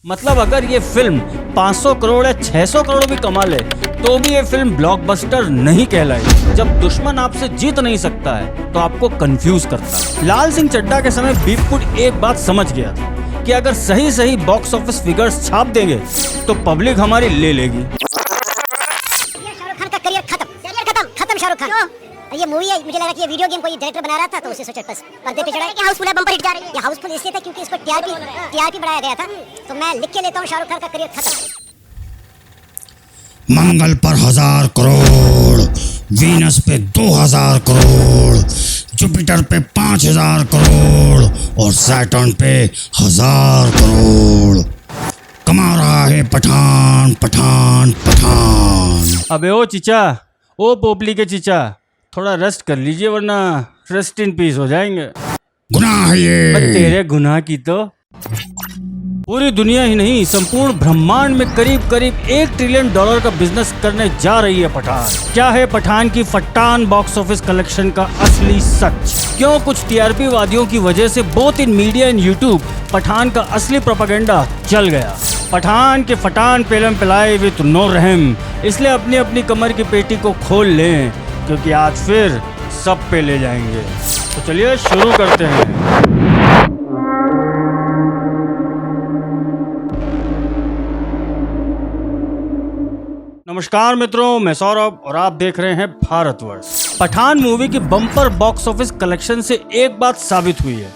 मतलब अगर ये फिल्म 500 करोड़ या 600 करोड़ भी कमा ले तो भी ये फिल्म ब्लॉकबस्टर नहीं कहलाएगी। जब दुश्मन आपसे जीत नहीं सकता है तो आपको कंफ्यूज करता है। लाल सिंह चड्ढा के समय बीपपुट एक बात समझ गया था कि अगर सही सही बॉक्स ऑफिस फिगर्स छाप देंगे तो पब्लिक हमारी ले लेगी। शाहरुख खान का करियर खत्म शाहरुख खान। ये मूवी है, मुझे लगा कि ये वीडियो गेम कोई डायरेक्टर बना रहा था तो उसे सोचा बस पर्दे पे चढ़ा कि हाउसफुल है, बम्पर हिट जा रही है। ये हाउसफुल इसलिए था क्योंकि इसको टीआरपी बढ़ाया गया था। तो मैं लिख के लेता हूँ शाहरुख खान का करियर खत्म। मंगल पर 1000 करोड़, वीनस पे 2000 करोड़, जुपिटर पे 5000 करोड़ और सैटर्न पे 1000 करोड़ कमा रहा है पठान पठान पठान। अबे ओ चिचा, ओ पोपली के चिचा, थोड़ा रेस्ट कर लीजिए वरना रेस्ट इन पीस हो जाएंगे। गुनाह है ये। तेरे गुनाह की तो पूरी दुनिया ही नहीं संपूर्ण ब्रह्मांड में करीब करीब $1 ट्रिलियन का बिजनेस करने जा रही है पठान। क्या है पठान की फटान बॉक्स ऑफिस कलेक्शन का असली सच? क्यों कुछ टीआरपी वादियों की वजह से both in media and YouTube Pathaan का असली प्रोपेगेंडा चल गया? पठान के फटान पेलम पिलाए विद नो रहम, इसलिए अपनी अपनी कमर की पेटी को खोल लें क्योंकि आज फिर सब पे ले जाएंगे। तो चलिए शुरू करते हैं। नमस्कार मित्रों, मैं सौरभ और आप देख रहे हैं भारतवर्ष। पठान मूवी की बम्पर बॉक्स ऑफिस कलेक्शन से एक बात साबित हुई है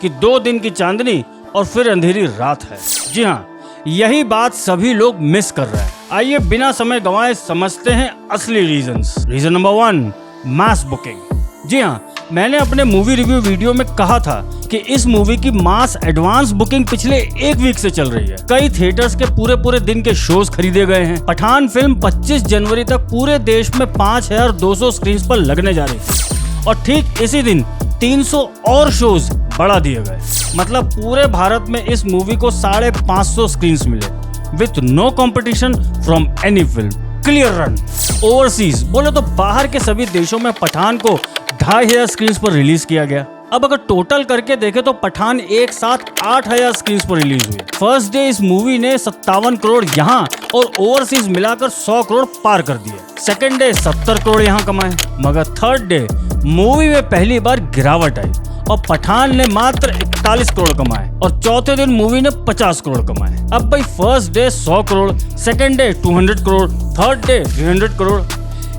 कि 2 दिन की चांदनी और फिर अंधेरी रात है। जी हाँ, यही बात सभी लोग मिस कर रहे हैं। आइए बिना समय गंवाए समझते हैं असली रीजंस। रीजन नंबर 1, मास बुकिंग। जी हाँ, मैंने अपने मूवी रिव्यू वीडियो में कहा था कि इस मूवी की मास एडवांस बुकिंग पिछले 1 वीक से चल रही है। कई थिएटर्स के पूरे दिन के शोज खरीदे गए हैं। पठान फिल्म 25 जनवरी तक पूरे देश में 5200 स्क्रीन पर लगने जा रही थी और ठीक इसी दिन 300 और शोज बढ़ा दिए गए। मतलब पूरे भारत में इस मूवी को 550 स्क्रीन मिले with no competition from any film. Clear run. Overseas बोले तो बाहर के सभी देशों में पठान को 2500 स्क्रीन पर रिलीज किया गया। अब अगर टोटल करके देखें तो पठान एक साथ 8000 स्क्रीन पर रिलीज हुई। फर्स्ट डे इस मूवी ने 57 करोड़ यहाँ और ओवरसीज मिलाकर 100 करोड़ पार कर दिए। सेकेंड डे 70 करोड़ यहाँ कमाए, मगर थर्ड डे मूवी में पहली बार गिरावट आई और पठान ने मात्र 41 करोड़ कमाए और चौथे दिन मूवी ने 50 करोड़ कमाए। अब भाई first day 100 crore, second day 200 crore, third day 300 crore,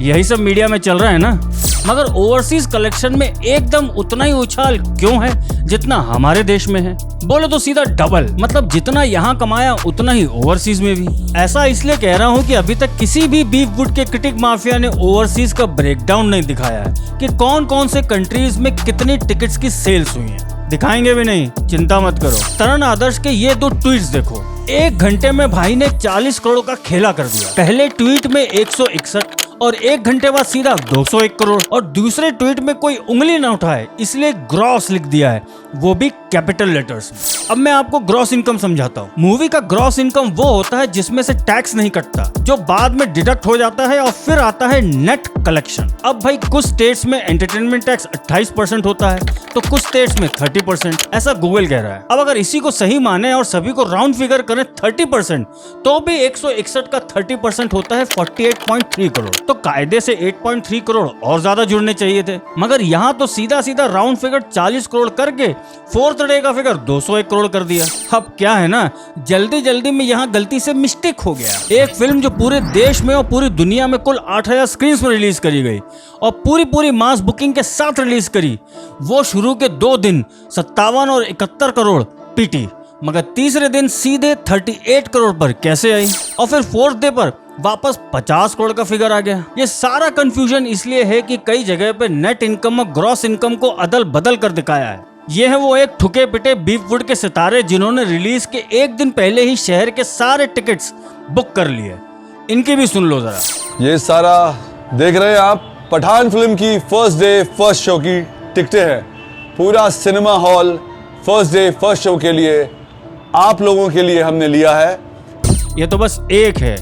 यही सब मीडिया में चल रहा है ना। मगर ओवरसीज कलेक्शन में एकदम उतना ही उछाल क्यों है जितना हमारे देश में है? बोले तो सीधा डबल। मतलब जितना यहाँ कमाया उतना ही ओवरसीज में भी। ऐसा इसलिए कह रहा हूँ कि अभी तक किसी भी बीफवुड के क्रिटिक माफिया ने ओवरसीज का ब्रेकडाउन नहीं दिखाया है कि कौन कौन से कंट्रीज में कितनी टिकट्स की सेल्स हुई हैं। दिखाएंगे भी नहीं, चिंता मत करो। तरण आदर्श के ये 2 ट्वीट्स देखो। 1 घंटे में भाई ने 40 करोड़ का खेला कर दिया। पहले ट्वीट में 161 और 1 घंटे बाद सीधा 201 करोड़ और दूसरे ट्वीट में कोई उंगली न उठाए इसलिए ग्रॉस लिख दिया है, वो भी कैपिटल लेटर्स में। अब मैं आपको ग्रॉस इनकम समझाता हूँ। मूवी का ग्रॉस इनकम वो होता है जिसमें से टैक्स नहीं कटता, जो बाद में डिडक्ट हो जाता है और फिर आता है नेट कलेक्शन। अब भाई कुछ स्टेट्स में एंटरटेनमेंट टैक्स 28% होता है तो कुछ स्टेट्स में 30%, ऐसा गूगल कह रहा है। अब अगर इसी को सही माने और सभी को राउंड फिगर करें 30%, तो भी 161 का 30% होता है 48.3 करोड़। तो कायदे से 8.3 करोड़ और ज्यादा जुड़ने चाहिए थे, मगर यहाँ तो सीधा सीधा राउंड फिगर 40 करोड़ करके फोर्थ डे का फिगर 201 करोड़ कर दिया। अब क्या है ना, जल्दी में यहाँ गलती से मिस्टेक हो गया। एक फिल्म जो पूरे देश में और पूरी दुनिया में कुल 8000 स्क्रीन पर रिलीज करी गई और पूरी मास बुकिंग के साथ रिलीज करी, वो शुरू के 2 दिन 57 और 71 करोड़ पीटी, मगर तीसरे दिन सीधे 38 करोड़ पर कैसे आई और फिर फोर्थ डे पर वापस 50 करोड़ का फिगर आ गया। ये सारा कंफ्यूजन इसलिए है कि कई जगह पे नेट इनकम और ग्रॉस इनकम को अदल बदल कर दिखाया है। ये है वो एक ठुके पिटे बीफवुड के सितारे जिन्होंने रिलीज के 1 दिन पहले ही शहर के सारे टिकट्स बुक कर लिए। इनकी भी सुन लो जरा। ये सारा देख रहे हैं आप, पठान फिल्म की फर्स्ट डे फर्स्ट शो की टिकटें हैं। पूरा cinema hall first day first show के लिए आप लोगों के लिए हमने लिया है। ये तो बस एक है,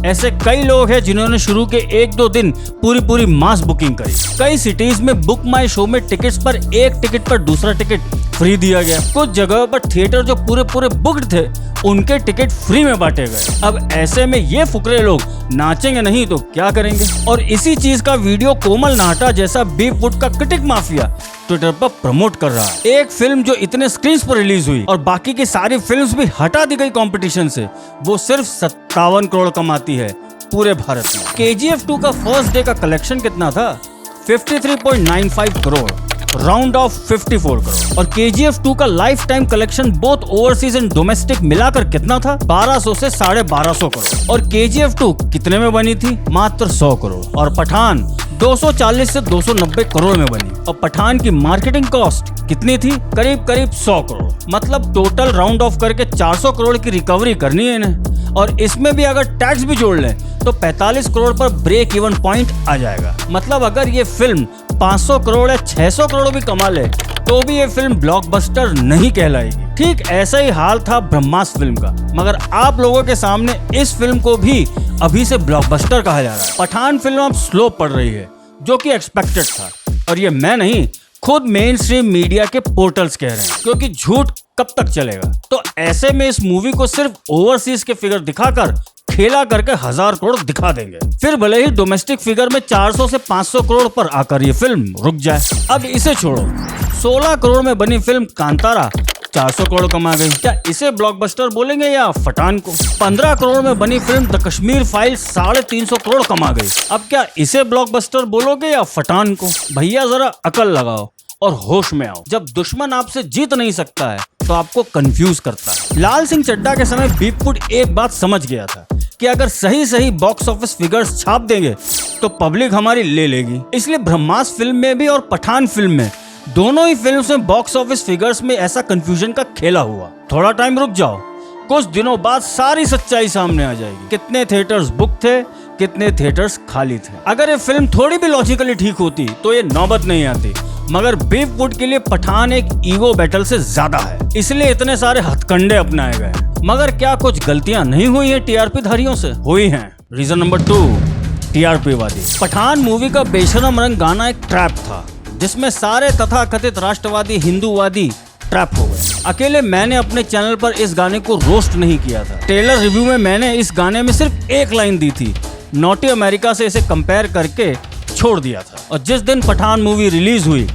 ऐसे कई लोग हैं जिन्होंने शुरू के 1-2 दिन पूरी मास बुकिंग करी। कई सिटीज में बुक माई शो में टिकट्स पर एक टिकट पर दूसरा टिकट फ्री दिया गया। कुछ जगह पर थिएटर जो पूरे बुक्ड थे उनके टिकट फ्री में बांटे गए। अब ऐसे में ये फुकरे लोग नाचेंगे नहीं तो क्या करेंगे। और इसी चीज का वीडियो कोमल नाहटा जैसा बीफवुड का क्रिटिक माफिया ट्विटर पर प्रमोट कर रहा है। एक फिल्म जो इतने स्क्रीन पर रिलीज हुई और बाकी की सारी फिल्म्स भी हटा दी गई कंपटीशन से, वो सिर्फ 57 करोड़ कमाती है पूरे भारत में। KGF 2 का फर्स्ट डे का कलेक्शन कितना था? 53.95 करोड़, राउंड ऑफ 54 करोड़। और KGF 2 का life time collection both overseas and domestic मिलाकर कितना था? 1200 से 1250 करोड़। और KGF 2 कितने में बनी थी? मात्र 100 करोड़। और पठान 240 से 290 करोड़ में बनी। और पठान की मार्केटिंग कॉस्ट कितनी थी? करीब 100 करोड़। मतलब टोटल राउंड ऑफ करके 400 करोड़ की रिकवरी करनी है इन्हें। और इसमें भी अगर टैक्स भी जोड़ लें तो 45 करोड़ पर ब्रेक इवन पॉइंट आ जाएगा। मतलब अगर ये फिल्म 500 करोड़ या 600 करोड़ भी कमा ले तो भी ये फिल्म ब्लॉकबस्टर नहीं कहलाएगी। ठीक ऐसा ही हाल था ब्रह्मास्त्र फिल्म का, मगर आप लोगों के सामने इस फिल्म को भी अभी से ब्लॉकबस्टर कहा जा रहा है। पठान फिल्म अब स्लो पड़ रही है, जो कि एक्सपेक्टेड था। और ये मैं नहीं, खुद मेन स्ट्रीम मीडिया के पोर्टल्स कह रहे हैं, क्योंकि झूठ कब तक चलेगा। तो ऐसे में इस मूवी को सिर्फ ओवरसीज के फिगर दिखाकर खेला करके 1000 करोड़ दिखा देंगे। फिर भले ही डोमेस्टिक फिगर में 400 से 500 करोड़ पर आकर ये फिल्म रुक जाए। अब इसे छोड़ो, 16 करोड़ में बनी फिल्म कांतारा 400 करोड़ कमा गई। क्या इसे ब्लॉकबस्टर बोलेंगे या पठान को? 15 करोड़ में बनी film the Kashmir file 350 crore कमा गई। अब क्या इसे ब्लॉकबस्टर बोलोगे या पठान को? भैया जरा अकल लगाओ और होश में आओ। जब दुश्मन आपसे जीत नहीं सकता है तो आपको कंफ्यूज करता है। लाल सिंह चड्ढा के समय बीफवुड एक बात समझ गया था कि अगर सही बॉक्स ऑफिस फिगर्स छाप देंगे तो पब्लिक हमारी ले लेगी। इसलिए ब्रह्मास्त्र फिल्म में भी और पठान फिल्म में, दोनों ही फिल्म्स में बॉक्स ऑफिस फिगर्स में ऐसा कंफ्यूजन का खेला हुआ। थोड़ा टाइम रुक जाओ, कुछ दिनों बाद सारी सच्चाई सामने आ जाएगी। कितने थिएटर्स बुक थे, कितने थिएटर्स खाली थे। अगर ये फिल्म थोड़ी भी लॉजिकली ठीक होती तो ये नौबत नहीं आती, मगर बीफवुड के लिए पठान एक ईगो बैटल से ज्यादा है, इसलिए इतने सारे हथकंडे अपनाए गए। मगर क्या कुछ गलतियां नहीं हुई हैं टीआरपी धारियों से? हुई हैं। रीजन नंबर 2, टीआरपी वादी। पठान मूवी का बेशरम रंग गाना एक ट्रैप था, जिसमें सारे तथाकथित राष्ट्रवादी हिंदूवादी ट्रैप हो गए। अकेले मैंने अपने चैनल पर इस गाने को रोस्ट नहीं किया था। ट्रेलर रिव्यू में मैंने इस गाने में सिर्फ एक लाइन दी थी, नॉटी अमेरिका से इसे कंपेयर करके छोड़ दिया था। और जिस दिन पठान मूवी रिलीज हुई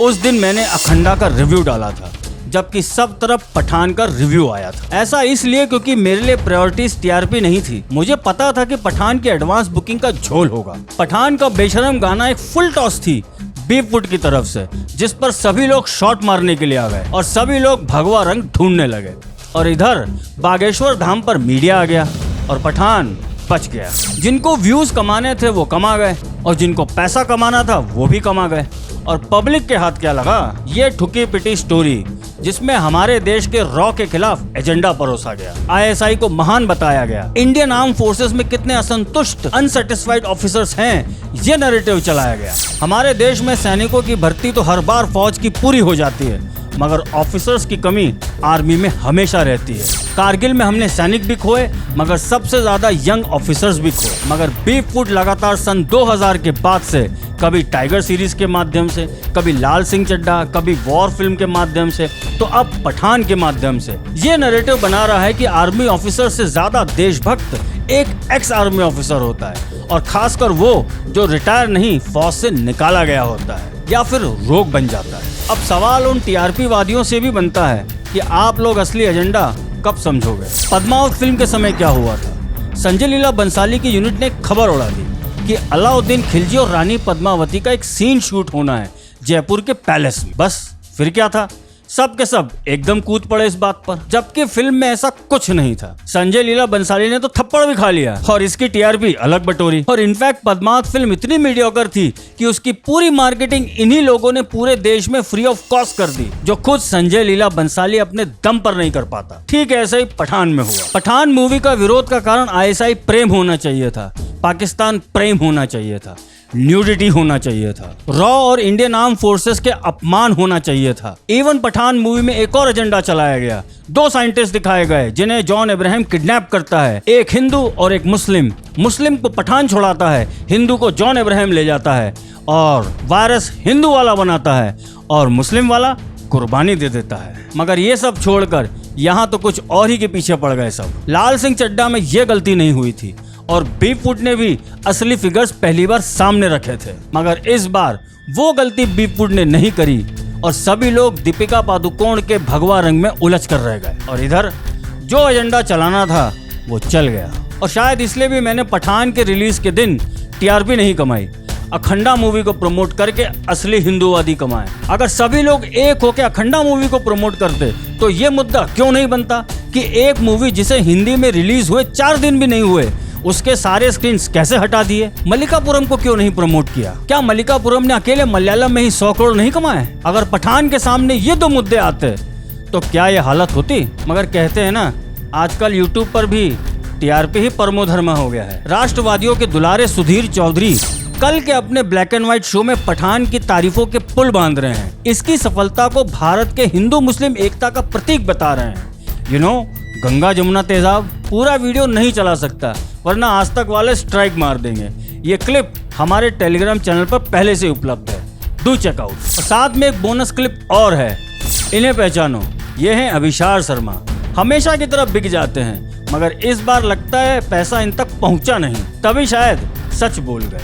उस दिन मैंने अखंडा का रिव्यू डाला था, जबकि सब तरफ पठान का रिव्यू आया था। ऐसा इसलिए क्योंकि मेरे लिए प्रायोरिटीज टीआरपी नहीं थी। मुझे पता था कि पठान की एडवांस बुकिंग का झोल होगा। पठान का बेशरम गाना एक फुल टॉस थी बीफवुड की तरफ से, जिस पर सभी लोग शॉट मारने के लिए आ गए और सभी लोग भगवा रंग ढूंढने लगे। और इधर बागेश्वर धाम पर मीडिया आ गया और पठान बच गया। जिनको व्यूज कमाने थे वो कमा गए और जिनको पैसा कमाना था वो भी कमा गए। और पब्लिक के हाथ क्या लगा? ये ठुकी पिटी स्टोरी जिसमें हमारे देश के रॉ के खिलाफ एजेंडा परोसा गया, आईएसआई को महान बताया गया, इंडियन आर्म फोर्सेस में कितने असंतुष्ट अनसेटिस्फाइड ऑफिसर्स हैं, ये नैरेटिव चलाया गया। हमारे देश में सैनिकों की भर्ती तो हर बार फौज की पूरी हो जाती है, मगर ऑफिसर्स की कमी आर्मी में हमेशा रहती है। कारगिल में हमने सैनिक भी खोए, मगर सबसे ज्यादा यंग ऑफिसर्स भी खोए। मगर बीफवुड लगातार सन 2000 के बाद से कभी टाइगर सीरीज के माध्यम से, कभी लाल सिंह चड्ढा, कभी वॉर फिल्म के माध्यम से, तो अब पठान के माध्यम से ये नैरेटिव बना रहा है कि आर्मी ऑफिसर से ज्यादा देशभक्त एक एक्स आर्मी ऑफिसर होता है, और खासकर वो जो रिटायर नहीं फौज से निकाला गया होता है या फिर रोग बन जाता है। अब सवाल उन टीआरपी वादियों से भी बनता है कि आप लोग असली एजेंडा कब समझोगे? पद्मावत फिल्म के समय क्या हुआ था? संजय लीला बंसाली की यूनिट ने खबर उड़ा दी कि अलाउद्दीन खिलजी और रानी पद्मावती का एक सीन शूट होना है जयपुर के पैलेस में। बस फिर क्या था? सब के सब एकदम कूद पड़े इस बात पर, जबकि फिल्म में ऐसा कुछ नहीं था। संजय लीला बंसाली ने तो थप्पड़ भी खा लिया और इसकी टीआरपी अलग बटोरी। और इनफैक्ट पद्मावत फिल्म इतनी मीडियोकर थी कि उसकी पूरी मार्केटिंग इन्हीं लोगों ने पूरे देश में फ्री ऑफ कॉस्ट कर दी, जो खुद संजय लीला बंसाली अपने दम पर नहीं कर पाता। ठीक ऐसा ही पठान में हुआ। पठान मूवी का विरोध का कारण आईएसआई प्रेम होना चाहिए था, पाकिस्तान प्रेम होना चाहिए था, न्यूडिटी होना चाहिए था, रॉ और इंडियन आर्म फोर्सेस के अपमान होना चाहिए था। इवन पठान मूवी में एक और एजेंडा चलाया गया। 2 साइंटिस्ट दिखाए गए जिन्हें जॉन अब्राहम किडनैप करता है, एक हिंदू और एक मुस्लिम। मुस्लिम को पठान छुड़ाता है, हिंदू को जॉन अब्राहम ले जाता है और वायरस हिंदू वाला बनाता है और मुस्लिम वाला कुर्बानी दे देता है। मगर ये सब छोड़कर यहाँ तो कुछ और ही के पीछे पड़ गए सब। लाल सिंह चड्ढा में ये गलती नहीं हुई थी और बीपवुड ने भी असली फिगर्स पहली बार सामने रखे थे, मगर इस बार वो गलती बीपवुड ने नहीं करी और सभी लोग दीपिका पादुकोण के भगवा रंग में उलझ कर रह गए। और इधर जो एजेंडा चलाना था वो चल गया। और शायद इसलिए भी मैंने पठान के रिलीज के दिन टीआरपी नहीं कमाई, अखंडा मूवी को प्रमोट करके असली हिंदूवादी कमाए। अगर सभी लोग एक होकर अखंडा मूवी को प्रमोट करते तो ये मुद्दा क्यों नहीं बनता कि एक मूवी जिसे हिंदी में रिलीज हुए 4 दिन भी नहीं हुए उसके सारे स्क्रीन्स कैसे हटा दिए। मल्लिकापुरम को क्यों नहीं प्रमोट किया? क्या मल्लिकापुरम ने अकेले मलयालम में ही 100 करोड़ नहीं कमाए? अगर पठान के सामने ये 2 मुद्दे आते तो क्या ये हालत होती? मगर कहते हैं ना, आजकल यूट्यूब पर भी टीआरपी ही परमो धर्म हो गया है। राष्ट्रवादियों के दुलारे सुधीर चौधरी कल के अपने ब्लैक एंड व्हाइट शो में पठान की तारीफों के पुल बांध रहे हैं। इसकी सफलता को भारत के हिंदू मुस्लिम एकता का प्रतीक बता रहे हैं। गंगा जमुना तेजाब पूरा वीडियो नहीं चला सकता वरना आज तक वाले स्ट्राइक मार देंगे। ये क्लिप हमारे टेलीग्राम चैनल पर पहले से उपलब्ध है, डू चेकआउट। और साथ में एक बोनस क्लिप और है, इन्हें पहचानो, ये हैं अभिशार शर्मा। हमेशा की तरह बिक जाते हैं मगर इस बार लगता है पैसा इन तक पहुंचा नहीं, तभी शायद सच बोल गए।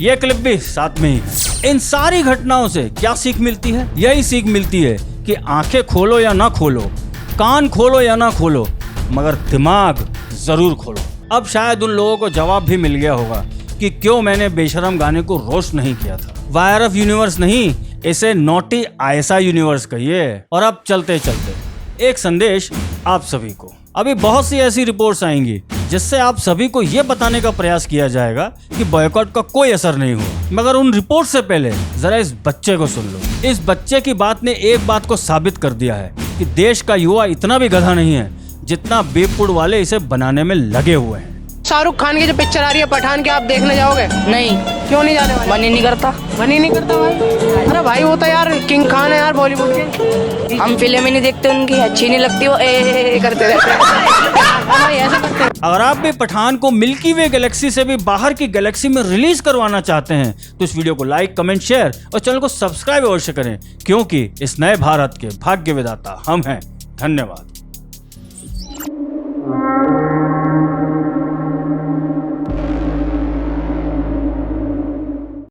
ये क्लिप भी साथ में ही है। इन सारी घटनाओं से क्या सीख मिलती है? यही सीख मिलती है कि आंखें खोलो या ना खोलो, कान खोलो या ना खोलो, मगर दिमाग जरूर खोलो। अब शायद उन लोगों को जवाब भी मिल गया होगा कि क्यों मैंने बेशरम गाने को रोस्ट नहीं किया था। वायर ऑफ यूनिवर्स नहीं, इसे नॉटी आयसा यूनिवर्स कहिए। और अब चलते चलते एक संदेश आप सभी को। अभी बहुत सी ऐसी रिपोर्ट्स आएंगी जिससे आप सभी को यह बताने का प्रयास किया जाएगा कि बॉयकॉट का कोई असर नहीं हुआ, मगर उन रिपोर्ट से पहले जरा इस बच्चे को सुन लो। इस बच्चे की बात ने एक बात को साबित कर दिया है कि देश का युवा इतना भी गधा नहीं है जितना बीपवुड वाले इसे बनाने में लगे हुए हैं। शाहरुख खान की जो पिक्चर आ रही है पठान की, आप देखने जाओगे? नहीं। क्यों नहीं जाने वाले? मन ही नहीं करता। मन ही नहीं करता भाई? अरे भाई वो तो यार किंग खान है यार बॉलीवुड के। हम फिल्म ही नहीं देखते उनकी, अच्छी नहीं लगती, वो ए करते रहते हैं। भाई ऐसे करते हैं। अगर आप भी पठान को मिल्की वे गैलेक्सी से भी बाहर की गैलेक्सी में रिलीज करवाना चाहते हैं तो इस वीडियो को लाइक, कमेंट, शेयर और चैनल को सब्सक्राइब अवश्य करें, क्योंकि इस नए भारत के भाग्य विधाता हम हैं। धन्यवाद।